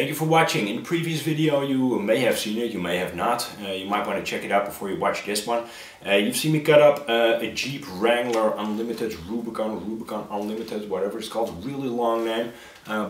Thank you for watching. In the previous video you may have seen it, you may have not. You might want to check it out before you watch this one. You've seen me cut up a Jeep Wrangler Unlimited Rubicon Unlimited, whatever it's called, really long name.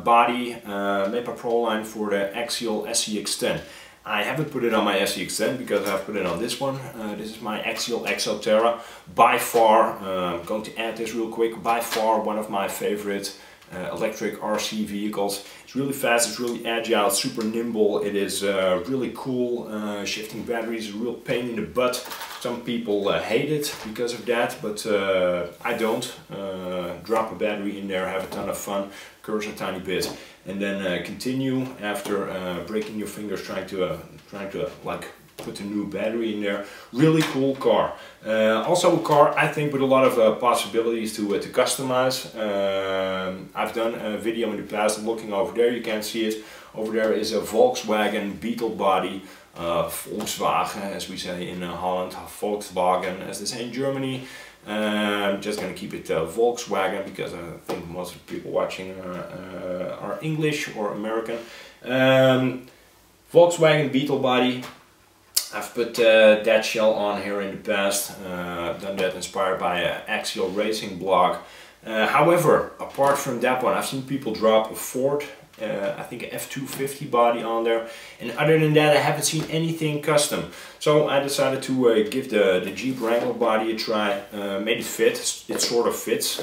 Body made by Proline for the Axial SCX10. I haven't put it on my SCX10 because I've put it on this one. This is my Axial Exo Terra. By far, I'm going to add this real quick, by far one of my favorite electric RC vehicles. It's really fast, it's really agile, it's super nimble, it is really cool. Shifting batteries is a real pain in the butt. Some people hate it because of that, but I don't. Drop a battery in there, have a ton of fun, curse a tiny bit, and then continue after breaking your fingers trying to like put a new battery in there. Really cool car. Also a car I think with a lot of possibilities to customize. I've done a video in the past looking over there, you can't see it. Over there is a Volkswagen Beetle body. Volkswagen as we say in Holland, Volkswagen as they say in Germany. I'm just gonna keep it Volkswagen because I think most of the people watching are English or American. Volkswagen Beetle body. I've put that shell on here in the past, done that inspired by an Axial Racing blog. However, apart from that one, I've seen people drop a Ford, I think an F250 body on there, and other than that I haven't seen anything custom. So I decided to give the Jeep Wrangler body a try, made it fit, it sort of fits.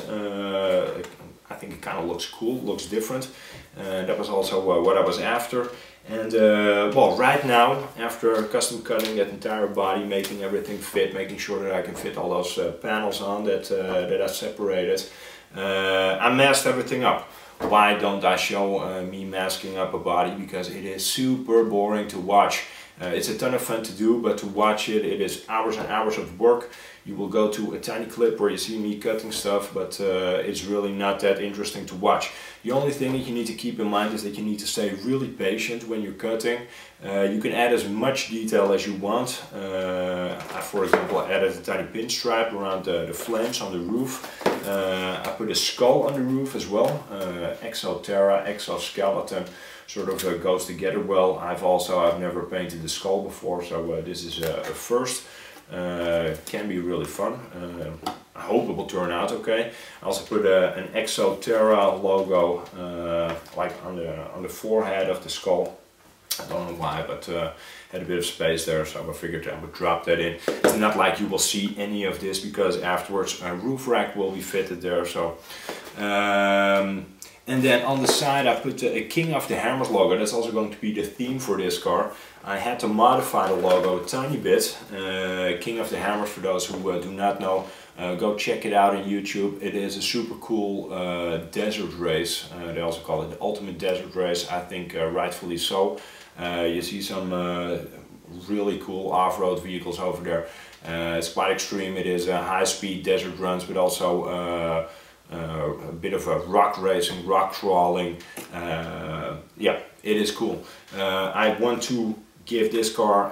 I think it kind of looks cool, looks different. That was also what I was after. And well, right now, after custom cutting that entire body, making everything fit, making sure that I can fit all those panels on that I separated, I masked everything up. Why don't I show me masking up a body? Because it is super boring to watch. It's a ton of fun to do, but to watch it, it is hours and hours of work. You will go to a tiny clip where you see me cutting stuff, but it's really not that interesting to watch. The only thing that you need to keep in mind is that you need to stay really patient when you're cutting. You can add as much detail as you want. I, for example, added a tiny pinstripe around the flames on the roof. I put a skull on the roof as well. Exo Terra, exoskeleton, sort of goes together well. I've never painted the skull before, so this is a first. Can be really fun. I hope it will turn out okay. I also put an Exo Terra logo like on the forehead of the skull. I don't know why, but had a bit of space there, so I figured I would drop that in. It's not like you will see any of this because afterwards a roof rack will be fitted there. So. And then on the side I put a King of the Hammers logo. That's also going to be the theme for this car. I had to modify the logo a tiny bit. King of the Hammers, for those who do not know, go check it out on YouTube. It is a super cool desert race. They also call it the ultimate desert race, I think rightfully so. You see some really cool off-road vehicles over there. It's quite extreme. It is high-speed desert runs, but also a bit of a rock racing, rock crawling. Yeah, it is cool. I want to give this car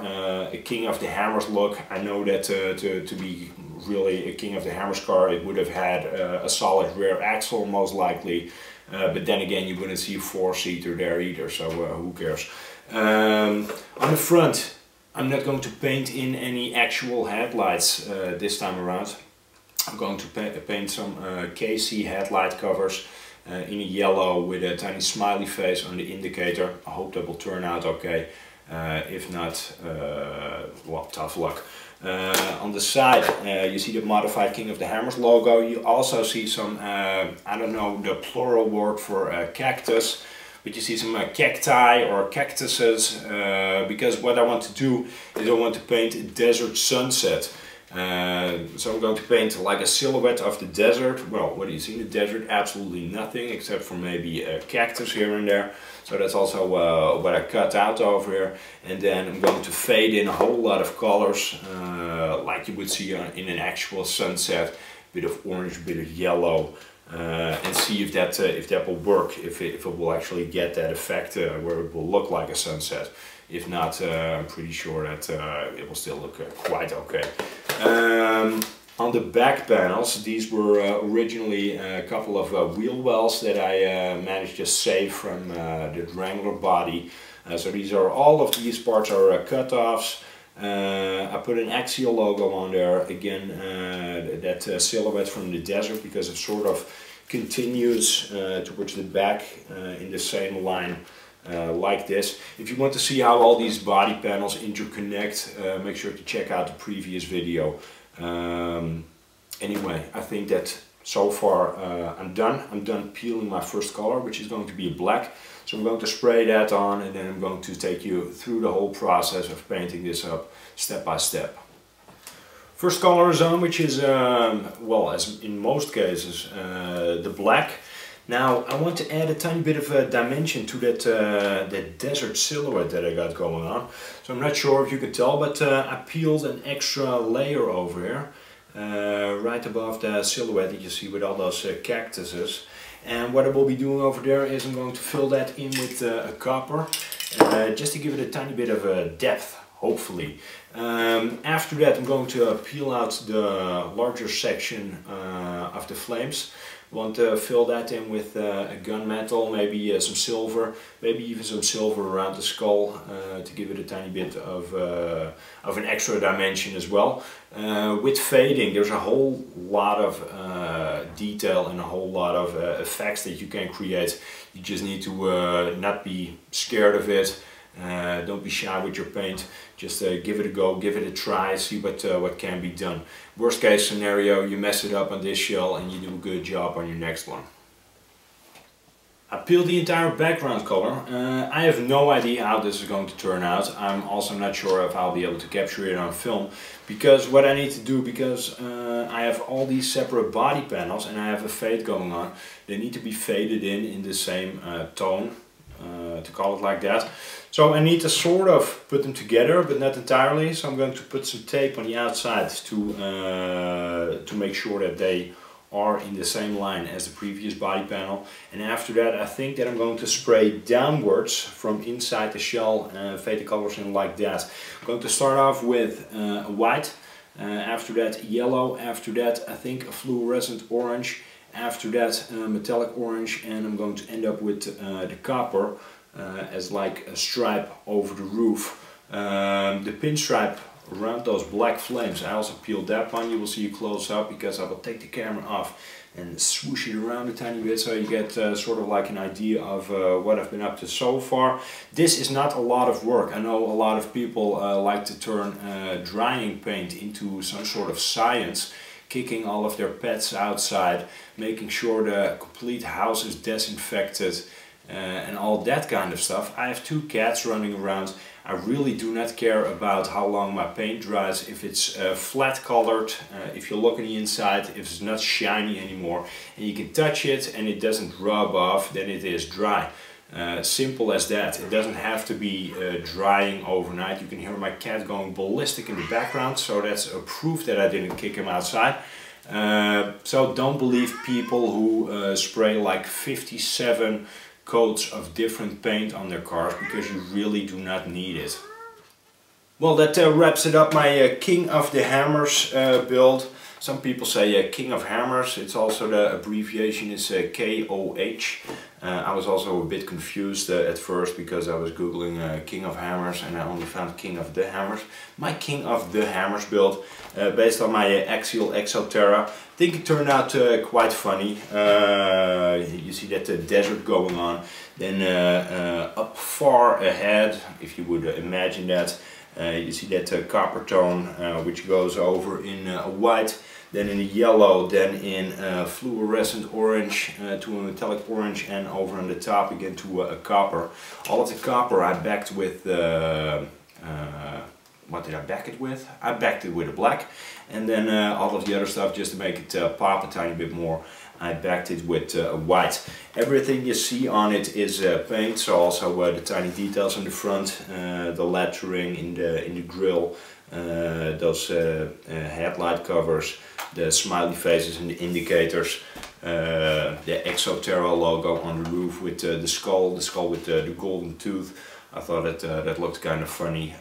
a King of the Hammers look. I know that to be really a King of the Hammers car, it would have had a solid rear axle most likely. But then again, you wouldn't see a four-seater there either, so who cares. On the front, I'm not going to paint in any actual headlights this time around. I'm going to paint some KC headlight covers in a yellow with a tiny smiley face on the indicator. I hope that will turn out okay. If not, well, tough luck. On the side you see the modified King of the Hammers logo. You also see some, I don't know the plural word for cactus, but you see some cacti or cactuses, because what I want to do is I want to paint a desert sunset. So I'm going to paint like a silhouette of the desert. Well, what do you see in the desert? Absolutely nothing except for maybe a cactus here and there. So that's also what I cut out over here. And then I'm going to fade in a whole lot of colors, like you would see in an actual sunset. Bit of orange, bit of yellow, and see if that will work. If it will actually get that effect where it will look like a sunset. If not, I'm pretty sure that it will still look quite okay. On the back panels, these were originally a couple of wheel wells that I managed to save from the Wrangler body. So these are, all of these parts are cut-offs. I put an Axial logo on there, again that silhouette from the desert, because it sort of continues towards the back in the same line like this. If you want to see how all these body panels interconnect, make sure to check out the previous video. Anyway, I think that so far I'm done peeling my first color, which is going to be a black. So I'm going to spray that on, and then I'm going to take you through the whole process of painting this up step by step. First color is on, which is, well, as in most cases, the black. Now I want to add a tiny bit of a dimension to that desert silhouette that I got going on. So I'm not sure if you can tell, but I peeled an extra layer over here, right above the silhouette that you see with all those cactuses. And what I will be doing over there is I'm going to fill that in with a copper, just to give it a tiny bit of a depth, hopefully. After that I'm going to peel out the larger section of the flames. I want to fill that in with a gunmetal, maybe some silver, maybe even some silver around the skull, to give it a tiny bit of an extra dimension as well. With fading, there's a whole lot of detail and a whole lot of effects that you can create. You just need to not be scared of it. Don't be shy with your paint. Just give it a go, give it a try, see what can be done. Worst case scenario, you mess it up on this shell and you do a good job on your next one. I peeled the entire background color. I have no idea how this is going to turn out. I'm also not sure if I'll be able to capture it on film, because what I need to do, because I have all these separate body panels and I have a fade going on, they need to be faded in the same tone, to call it like that. So I need to sort of put them together, but not entirely. So I'm going to put some tape on the outside to make sure that they are in the same line as the previous body panel. And after that, I think that I'm going to spray downwards from inside the shell and fade the colors in like that. I'm going to start off with white, after that yellow, after that I think a fluorescent orange, after that metallic orange, and I'm going to end up with the copper as like a stripe over the roof. The pinstripe around those black flames, I also peeled that one. You will see it close up, because I will take the camera off and swoosh it around a tiny bit, so you get sort of like an idea of what I've been up to so far. This is not a lot of work. I know a lot of people like to turn drying paint into some sort of science, kicking all of their pets outside, making sure the complete house is disinfected, and all that kind of stuff. I have 2 cats running around. I really do not care about how long my paint dries. If it's flat colored, if you look on the inside, if it's not shiny anymore, and you can touch it and it doesn't rub off, then it is dry. Simple as that. It doesn't have to be drying overnight. You can hear my cat going ballistic in the background, so that's a proof that I didn't kick him outside. So don't believe people who spray like 57 coats of different paint on their cars, because you really do not need it. Well, that wraps it up, my King of the Hammers build. Some people say King of Hammers. It's also, the abbreviation is KOH. I was also a bit confused at first, because I was googling King of Hammers and I only found King of the Hammers. My King of the Hammers build, based on my Axial Exo Terra. I think it turned out quite funny. You see that desert going on. Then up far ahead, if you would imagine that, you see that copper tone, which goes over in white, then in a yellow, then in fluorescent orange to a metallic orange, and over on the top again to a copper. All of the copper I backed with, what did I back it with? I backed it with a black, and then all of the other stuff, just to make it pop a tiny bit more, I backed it with white. Everything you see on it is paint, so also the tiny details on the front, the lettering in the grille, those headlight covers, the smiley faces and the indicators, the Exo Terra logo on the roof with the skull with the golden tooth. I thought that looked kind of funny.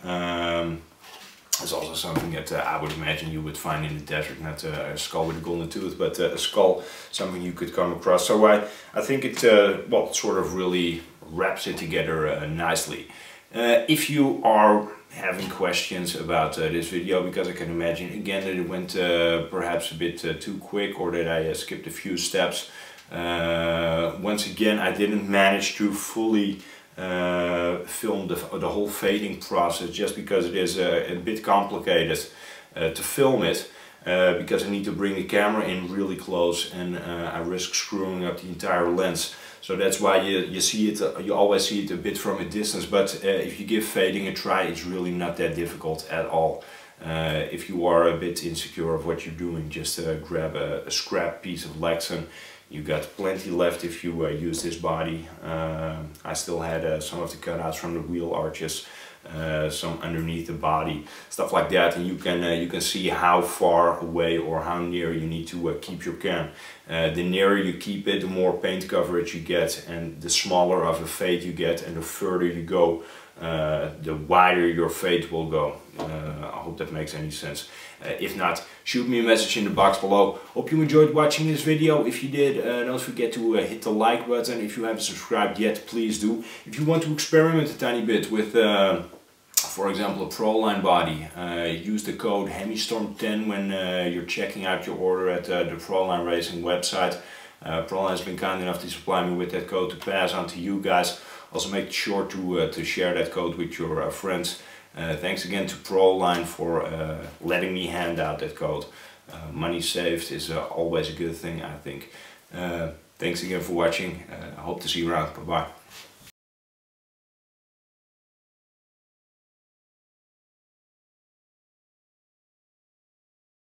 It's also something that I would imagine you would find in the desert, not a skull with a golden tooth, but a skull, something you could come across. So I think it well, sort of really wraps it together nicely. If you are having questions about this video, because I can imagine again that it went perhaps a bit too quick, or that I skipped a few steps. Once again, I didn't manage to fully film the whole fading process, just because it is a bit complicated to film it, because I need to bring the camera in really close, and I risk screwing up the entire lens. So that's why you see it, you always see it a bit from a distance, but if you give fading a try, it's really not that difficult at all. If you are a bit insecure of what you're doing, just grab a scrap piece of Lexan. You got plenty left if you use this body. I still had some of the cutouts from the wheel arches, some underneath the body, stuff like that, and you can see how far away or how near you need to keep your cam. The nearer you keep it, the more paint coverage you get, and the smaller of a fade you get, and the further you go, the wider your fade will go. I hope that makes any sense. If not, shoot me a message in the box below. Hope you enjoyed watching this video. If you did, don't forget to hit the like button. If you haven't subscribed yet, please do. If you want to experiment a tiny bit with, for example, a Proline body, use the code HemiStorm10 when you're checking out your order at the Proline Racing website. Proline has been kind enough to supply me with that code to pass on to you guys. Also make sure to share that code with your friends. Thanks again to Proline for letting me hand out that code. Money saved is always a good thing, I think. Thanks again for watching. I hope to see you around. Bye bye.